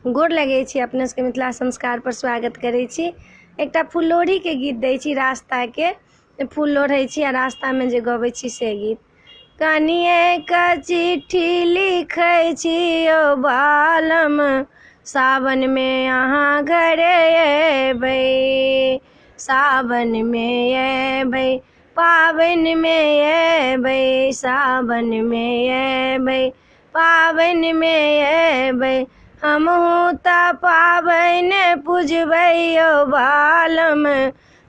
गोर लगै छी, अपने सबके मिथिला संस्कार पर स्वागत करै छी। एकटा फुललोढ़ी के गीत दै छी रास्ता के, फूल लोढ़ै छी आ रास्ता में जे गबै छी से गीत। कनिए का चिट्ठी लिखै छी ओ बालम, सावन में अहाँ घरे एबै, सावन में एबै, पाबनि में एबै, सावन में एबै, पाबनि में एबै, हमहूँ तऽ पाबनि पूजबै यौ बालम,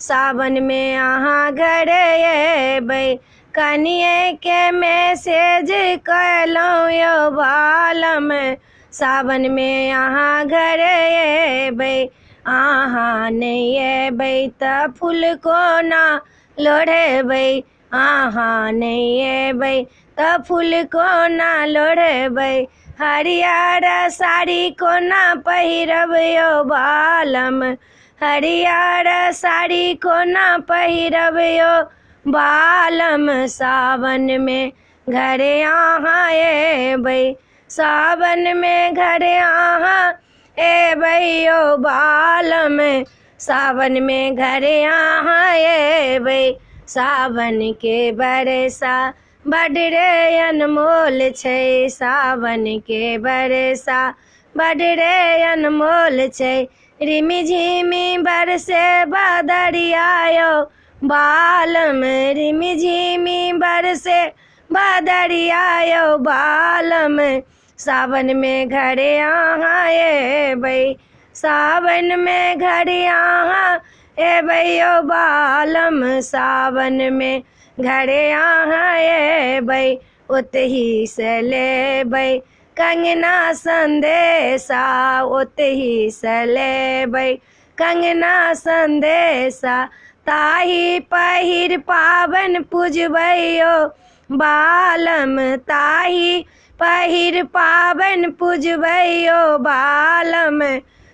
सावन में अहाँ घरे एबै। कनिए के मैसेज कयलहुँ यौ बालम, सावन में अहाँ घरे एबै, अहाँ नहि एबै तऽ फूल कोना लोढ़ेबै, अहाँ नहि एबै तऽ फूल कोना लोढ़ेबै, हरियर साड़ी कोना पहिरब यौ बालम, हरियर साड़ी कोना पहिरब यौ बालम, सावन में घरे अहाँ एबै, सावन में घरे अहाँ एबै यौ बालम, सावन में घरे अहाँ एबै, सावन के बरसा बड रे अनमोल छै, सावन के बरसा बड रे अनमोल छै, रिमी झिमी बरसे बदरिया यौ बालम, रिमी झिमी बरसे बदरिया यौ बालम, सावन में घरे अहाँ एबै, सावन में घरे अहाँ एबै यौ बालम, सावन में घरे अहाँ एबै, ओतही से लेबै कंगना संदेशा, ओतही से लेबै कंगना संदेशा, ताही पहिर पाबनि पूजबै यौ बालम, ताही पहिर पाबनि पूजबै यौ बालम,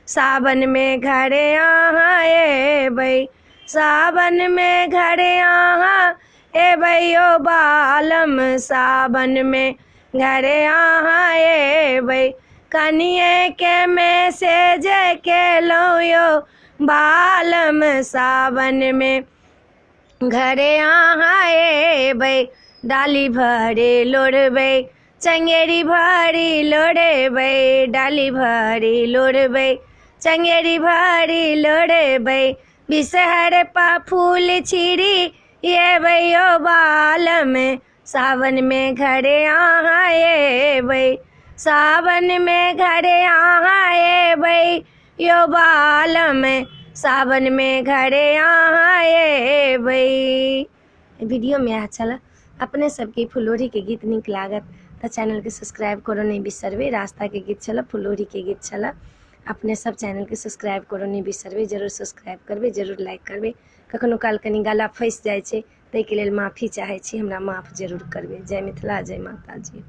सावन में घरे अहाँ एबै, सावन में घरे अहाँ एबै यौ बालम, सावन में घरे अहाँ एबै, कनिए के मैसेज केलहुँ यौ बालम, सावन में घरे अहाँ एबै, डाली भरे लोढ़बै चंगेरी भरी लोढ़बै, डाली भरी लोढ़बै चंगेरी भरी लोढ़बै, बिषहर पा फूल छिड़ी एबै यौ बालम, सावन में घरे अहाँ एबै, सावन में घरे अहाँ एबै यौ बालम, सावन में घरे अहाँ एबै। वीडियो में यह छला। अपने सबके फुललोढ़ी के गीत नीक लागत तऽ चैनल के सब्सक्राइब करो नहीं बिसरबे। रास्ता के गीत छला, फुललोढ़ी के गीत छला। अपने सब चैनल के सब्सक्राइब करो नहीं बिसरबे, जरूर सब्सक्राइब करबे, जरूर लाइक करबे। कखनो काल कनी गला फंसि जाइ छै, ताहि के लेल माफी चाहै छी, हमरा माफ जरूर करबे। जय मिथिला, जय माता जी।